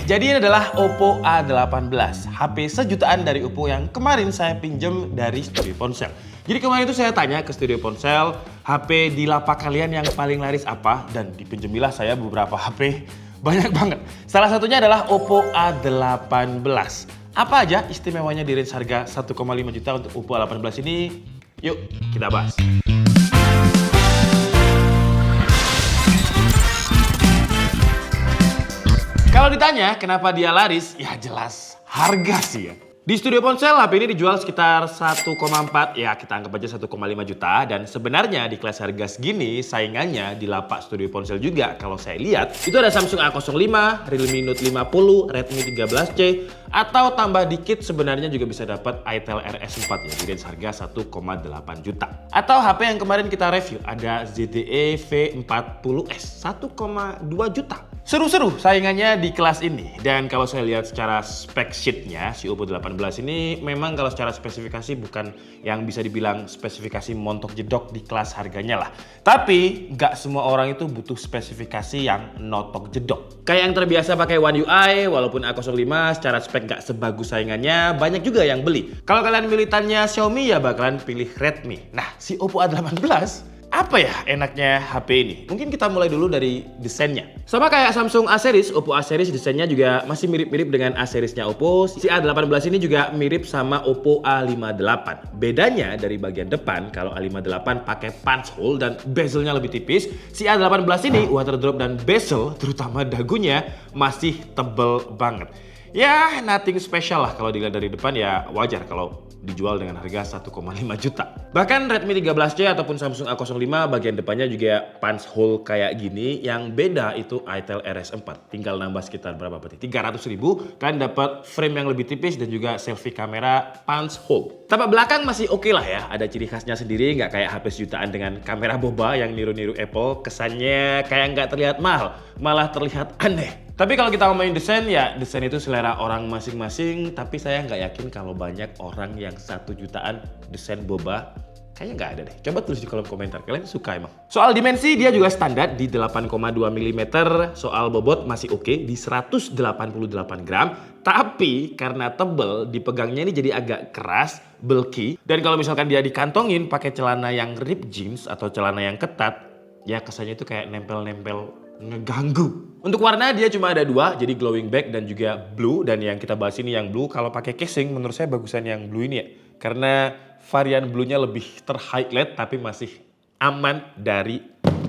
jadi ini adalah Oppo A18, HP sejutaan dari Oppo yang kemarin saya pinjam dari Studio Ponsel. Jadi kemarin itu saya tanya ke Studio Ponsel, HP di lapak kalian yang paling laris apa? Dan dipinjemilah saya beberapa HP, banyak banget. Salah satunya adalah Oppo A18. Apa aja istimewanya di range harga 1,5 juta untuk Oppo A18 ini? Yuk kita bahas. Kalau ditanya kenapa dia laris, ya jelas harga sih ya. Di Studio Ponsel HP ini dijual sekitar 1,4, ya kita anggap aja 1,5 juta. Dan sebenarnya di kelas harga segini saingannya di lapak Studio Ponsel juga. Kalau saya lihat itu ada Samsung A05, Realme Note 50, Redmi 13C, atau tambah dikit sebenarnya juga bisa dapat Itel RS4 ya di range harga 1,8 juta. Atau HP yang kemarin kita review ada ZTE V40s 1,2 juta. Seru-seru saingannya di kelas ini. Dan kalau saya lihat secara spek sheetnya si Oppo 18 ini memang kalau secara spesifikasi bukan yang bisa dibilang spesifikasi montok jedok di kelas harganya lah. Tapi nggak semua orang itu butuh spesifikasi yang notok jedok. Kayak yang terbiasa pakai One UI, walaupun A05 secara spek nggak sebagus saingannya, banyak juga yang beli. Kalau kalian militannya Xiaomi ya bakalan pilih Redmi. Nah si Oppo A18 apa ya enaknya HP ini? Mungkin kita mulai dulu dari desainnya. Sama kayak Samsung A series, Oppo A series desainnya juga masih mirip-mirip dengan A seriesnya Oppo. Si A18 ini juga mirip sama Oppo A58. Bedanya dari bagian depan, kalau A58 pakai punch hole dan bezelnya lebih tipis, si A18 ini water drop dan bezel, terutama dagunya, masih tebel banget. Ya, nothing special lah kalau dilihat dari depan, ya wajar kalau dijual dengan harga 1,5 juta. Bahkan Redmi 13C ataupun Samsung A05 bagian depannya juga punch hole kayak gini. Yang beda itu Itel RS4. Tinggal nambah sekitar berapa berarti? 300.000 kan dapat frame yang lebih tipis dan juga selfie kamera punch hole. Tapak belakang masih oke lah ya. Ada ciri khasnya sendiri, nggak kayak HP sejutaan dengan kamera boba yang niru-niru Apple. Kesannya kayak nggak terlihat mahal, malah terlihat aneh. Tapi kalau kita ngomongin desain, ya desain itu selera orang masing-masing. Tapi saya nggak yakin kalau banyak orang yang 1 jutaan desain boba. Kayaknya nggak ada deh. Coba tulis di kolom komentar, kalian suka emang? Soal dimensi dia juga standar di 8,2 mm. Soal bobot masih oke di 188 gram. Tapi karena tebel, dipegangnya ini jadi agak keras, bulky. Dan kalau misalkan dia dikantongin pakai celana yang ripped jeans atau celana yang ketat, ya kesannya itu kayak nempel-nempel ngeganggu. Untuk warna dia cuma ada 2, jadi glowing black dan juga blue. Dan yang kita bahas ini yang blue, kalau pakai casing menurut saya bagusan yang blue ini ya. Karena varian blue-nya lebih ter-highlight tapi masih aman dari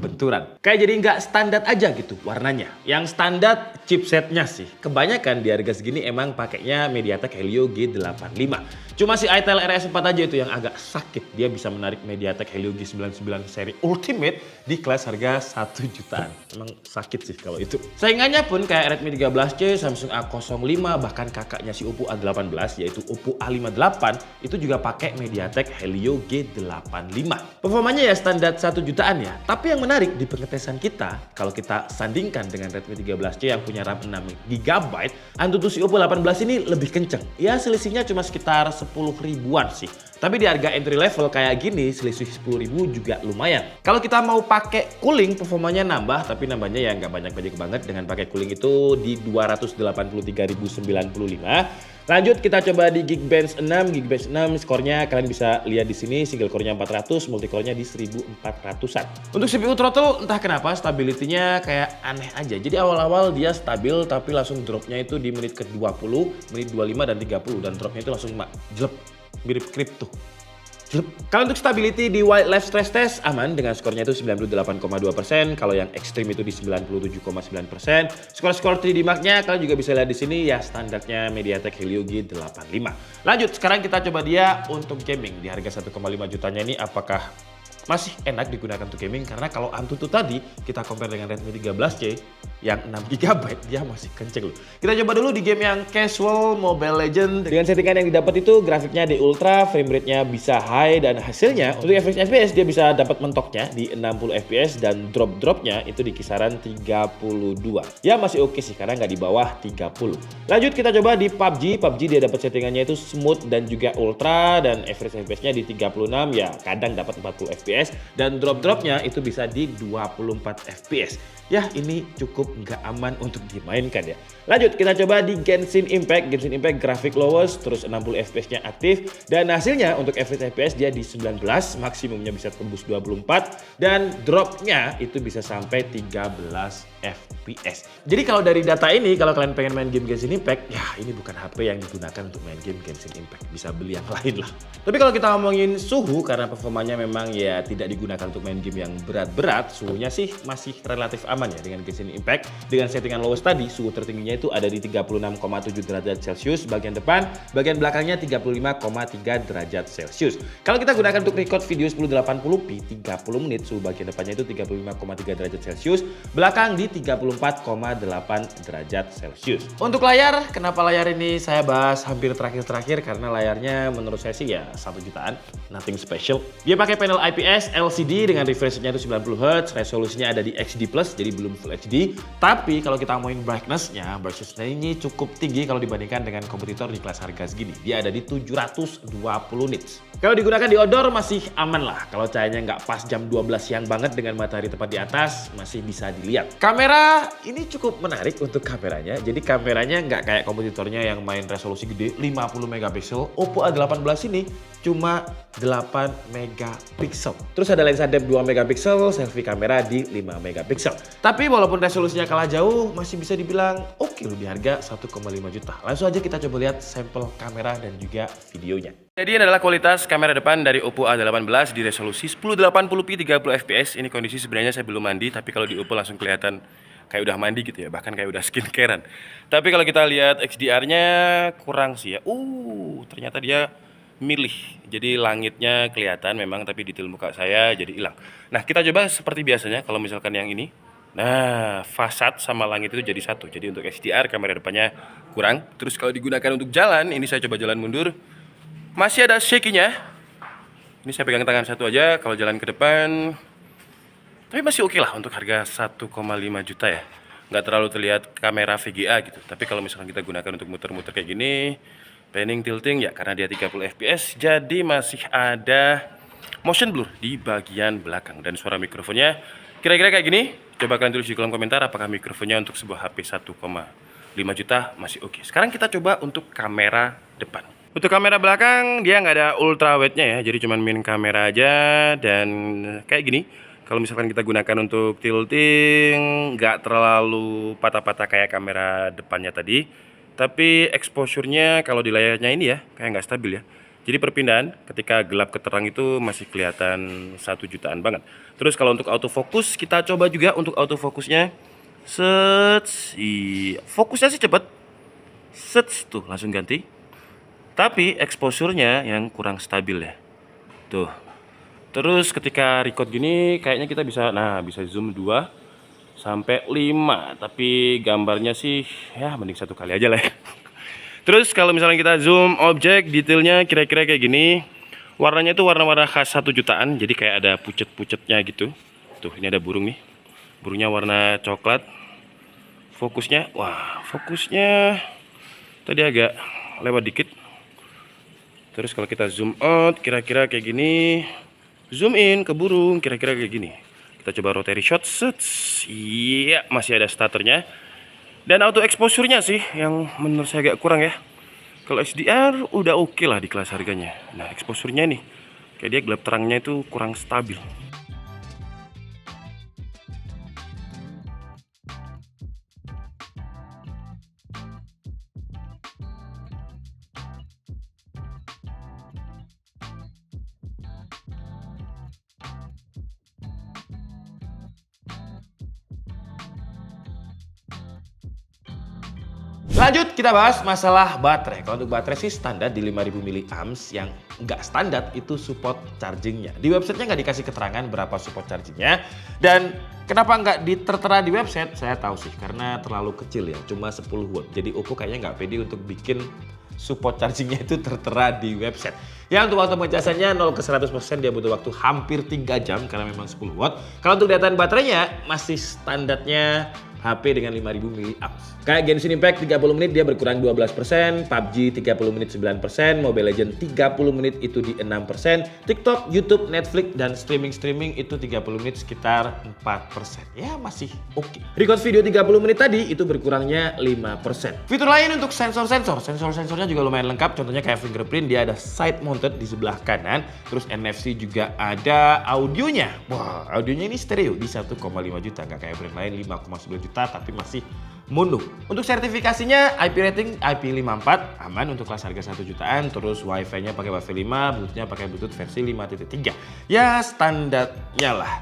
benturan. Kayak jadi nggak standar aja gitu warnanya. Yang standar chipsetnya sih. Kebanyakan di harga segini emang pakainya MediaTek Helio G85. Cuma si Itel RS4 aja itu yang agak sakit. Dia bisa menarik MediaTek Helio G99 seri Ultimate di kelas harga 1 jutaan. Emang sakit sih kalau itu. Saingannya pun kayak Redmi 13C, Samsung A05, bahkan kakaknya si Oppo A18 yaitu Oppo A58 itu juga pakai MediaTek Helio G85. Performanya ya standar 1 jutaan ya. Tapi yang menarik di pengetesan kita, kalau kita sandingkan dengan Redmi 13C yang punya RAM 6GB, Antutu si Oppo 18 ini lebih kenceng. Ya selisihnya cuma sekitar 10 ribuan sih. Tapi di harga entry level kayak gini, selisih 10.000 juga lumayan. Kalau kita mau pakai cooling, performanya nambah, tapi nambahnya ya nggak banyak-banyak banget. Dengan pakai cooling itu di 283.095. Lanjut kita coba di Geekbench 6. Geekbench 6 skornya kalian bisa lihat di sini, single core-nya 400, multi core-nya di 1400-an. Untuk CPU throttle entah kenapa stability-nya kayak aneh aja. Jadi awal-awal dia stabil tapi langsung drop-nya itu di menit ke-20, menit 25 dan 30 dan drop-nya itu langsung jelep. Mirip kripto. Kalau untuk stability di wildlife stress test aman dengan skornya itu 98,2%. Kalau yang ekstrim itu di 97,9%. Skor 3D Mark-nya kalian juga bisa lihat di sini ya, standarnya MediaTek Helio G85. Lanjut, sekarang kita coba dia untuk gaming di harga 1,5 jutanya ini apakah masih enak digunakan untuk gaming. Karena kalau Antutu tadi kita compare dengan Redmi 13C yang 6GB dia masih kenceng loh. Kita coba dulu di game yang casual Mobile Legends. Dengan settingan yang didapat itu grafiknya di ultra, frame rate-nya bisa high, dan hasilnya untuk FPS dia bisa dapat mentoknya di 60 FPS dan drop-dropnya itu di kisaran 32. Ya masih oke sih karena nggak di bawah 30. Lanjut kita coba di PUBG. PUBG dia dapat settingannya itu smooth dan juga ultra, dan average FPS-nya di 36, ya kadang dapat 40 FPS fps dan drop-dropnya itu bisa di 24 fps. Ya ini cukup nggak aman untuk dimainkan ya. Lanjut kita coba di Genshin Impact. Genshin Impact grafik lowest terus 60 fps nya aktif dan hasilnya untuk average fps dia di 19, maksimumnya bisa tembus 24 dan dropnya itu bisa sampai 13 fps. Jadi kalau dari data ini kalau kalian pengen main game Genshin Impact ya ini bukan HP yang digunakan untuk main game Genshin Impact, bisa beli yang lain lah. Tapi kalau kita ngomongin suhu karena performanya memang ya tidak digunakan untuk main game yang berat-berat, suhunya sih masih relatif aman ya dengan Genshin Impact. Dengan settingan lowest tadi, suhu tertingginya itu ada di 36,7 derajat Celcius bagian depan, bagian belakangnya 35,3 derajat Celcius. Kalau kita gunakan untuk record video 1080p 30 menit, suhu bagian depannya itu 35,3 derajat Celcius, belakang di 34,8 derajat Celcius. Untuk layar, kenapa layar ini saya bahas hampir terakhir-terakhir karena layarnya menurut saya sih ya 1 jutaan, nothing special. Dia pakai panel IPS LCD dengan refresh rate-nya itu 90 Hz, resolusinya ada di XD+, jadi belum Full HD. Tapi kalau kita ngomongin brightness-nya ini cukup tinggi kalau dibandingkan dengan kompetitor di kelas harga segini. Dia ada di 720 nits. Kalau digunakan di outdoor masih aman lah. Kalau cahayanya nggak pas jam 12 siang banget dengan matahari tepat di atas, masih bisa dilihat. Kamera ini cukup menarik untuk kameranya. Jadi kameranya nggak kayak kompetitornya yang main resolusi gede 50 megapiksel. Oppo A18 ini cuma 8 megapiksel. Terus ada lensa depth 2 megapiksel, selfie kamera di 5 megapiksel. Tapi walaupun resolusinya kalah jauh, masih bisa dibilang oke loh di harga 1,5 juta. Langsung aja kita coba lihat sampel kamera dan juga videonya. Jadi ini adalah kualitas kamera depan dari Oppo A18 di resolusi 1080p 30 fps. Ini kondisi sebenarnya saya belum mandi, tapi kalau di Oppo langsung kelihatan kayak udah mandi gitu ya, bahkan kayak udah skincarean. Tapi kalau kita lihat XDR-nya kurang sih ya. Ternyata dia milih. Jadi langitnya kelihatan memang, tapi detail muka saya jadi hilang. Nah, kita coba seperti biasanya kalau misalkan yang ini. Nah, fasad sama langit itu jadi satu. Jadi untuk HDR kamera depannya kurang. Terus kalau digunakan untuk jalan, ini saya coba jalan mundur. Masih ada shaky-nya. Ini saya pegang tangan satu aja kalau jalan ke depan. Tapi masih oke lah untuk harga 1,5 juta ya. Nggak terlalu terlihat kamera VGA gitu. Tapi kalau misalkan kita gunakan untuk muter-muter kayak gini, panning, tilting ya karena dia 30 fps, jadi masih ada motion blur di bagian belakang. Dan suara mikrofonnya kira-kira kayak gini. Coba kalian tulis di kolom komentar apakah mikrofonnya untuk sebuah HP 1,5 juta masih oke. Sekarang kita coba untuk kamera depan. Untuk kamera belakang dia nggak ada ultra wide-nya ya, jadi cuma min kamera aja dan kayak gini. Kalau misalkan kita gunakan untuk tilting, nggak terlalu patah-patah kayak kamera depannya tadi. Tapi exposure-nya kalau di layarnya ini ya, kayak nggak stabil ya. Jadi perpindahan ketika gelap ke terang itu masih kelihatan 1 jutaan banget. Terus kalau untuk autofocus, kita coba juga untuk autofocusnya. Fokusnya sih cepet. Tuh langsung ganti. Tapi exposure-nya yang kurang stabil ya. Tuh. Terus ketika record gini kayaknya kita bisa zoom 2 sampai 5, tapi gambarnya sih ya mending 1 kali aja lah ya. Terus kalau misalnya kita zoom objek, detailnya kira-kira kayak gini. Warnanya itu warna-warna khas 1 jutaan, jadi kayak ada pucet-pucetnya gitu. Tuh ini ada burung nih. Burungnya warna coklat. Fokusnya, fokusnya tadi agak lewat dikit. Terus kalau kita zoom out kira-kira kayak gini. Zoom in ke burung kira-kira kayak gini. Kita coba rotary shot. Iya, masih ada stutternya. Dan auto exposure-nya sih yang menurut saya agak kurang ya. Kalau HDR udah oke lah di kelas harganya. Nah, exposure-nya nih kayak dia gelap terangnya itu kurang stabil. Lanjut kita bahas masalah baterai. Kalau untuk baterai sih standar di 5000 mAh, yang nggak standar itu support chargingnya. Di websitenya nggak dikasih keterangan berapa support chargingnya. Dan kenapa nggak tertera di website? Saya tahu sih karena terlalu kecil ya, cuma 10 watt. Jadi Oppo kayaknya nggak pede untuk bikin support chargingnya itu tertera di website. Ya untuk waktu pengecasannya 0 ke 100% dia butuh waktu hampir 3 jam karena memang 10 watt. Kalau untuk dataan baterainya masih standarnya HP dengan 5000 mAh. Kayak Genshin Impact 30 menit dia berkurang 12%, PUBG 30 menit 9%, Mobile Legends 30 menit itu di 6%, TikTok, YouTube, Netflix, dan streaming itu 30 menit sekitar 4%. Ya masih oke. Record video 30 menit tadi itu berkurangnya 5%. Fitur lain untuk sensornya juga lumayan lengkap. Contohnya kayak fingerprint, dia ada side mounted di sebelah kanan. Terus NFC juga ada audionya. Wah, audionya ini stereo di 1,5 juta. Gak kayak brand lain 5,9 juta tapi masih mono. Untuk sertifikasinya IP rating IP54, aman untuk kelas harga 1 jutaan. Terus Wi-Fi-nya pakai Wi-Fi 5, Bluetooth-nya pakai Bluetooth versi 5.3. Ya standarnya lah.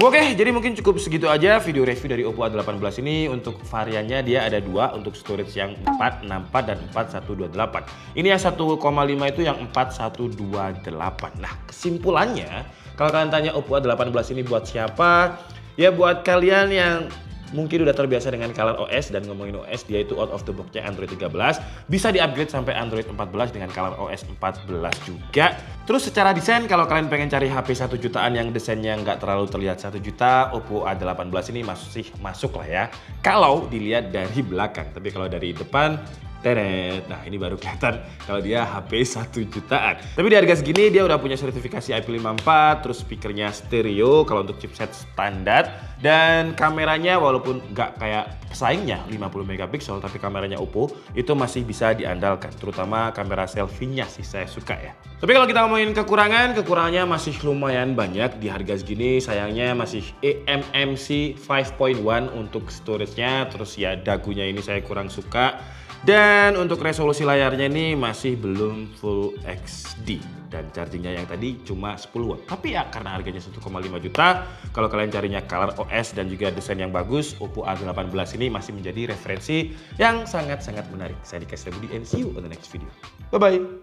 Oke, jadi mungkin cukup segitu aja video review dari Oppo A18 ini. Untuk variannya dia ada dua, untuk storage yang 464 dan 4128. Ini yang 1,5 itu yang 4128. Nah, kesimpulannya kalau kalian tanya Oppo A18 ini buat siapa? Ya buat kalian yang mungkin udah terbiasa dengan Color OS, dan ngomongin OS dia itu out of the box-nya Android 13, bisa di-upgrade sampai Android 14 dengan Color OS 14 juga. Terus secara desain kalau kalian pengen cari HP 1 jutaan yang desainnya nggak terlalu terlihat 1 juta, Oppo A18 ini masih masuk lah ya. Kalau dilihat dari belakang, tapi kalau dari depan teret. Nah ini baru kelihatan kalau dia HP 1 jutaan. Tapi di harga segini dia udah punya sertifikasi IP54, terus speakernya stereo kalau untuk chipset standar. Dan kameranya walaupun nggak kayak pesaingnya 50 megapiksel, tapi kameranya Oppo itu masih bisa diandalkan. Terutama kamera selfie-nya sih saya suka ya. Tapi kalau kita ngomongin kekurangannya masih lumayan banyak di harga segini. Sayangnya masih eMMC 5.1 untuk storage-nya. Terus ya dagunya ini saya kurang suka. Dan untuk resolusi layarnya ini masih belum Full HD. Dan chargingnya yang tadi cuma 10 watt. Tapi ya karena harganya 1,5 juta, kalau kalian carinya Color OS dan juga desain yang bagus, Oppo A18 ini masih menjadi referensi yang sangat-sangat menarik. Saya Dika Budi and see you on the next video. Bye-bye.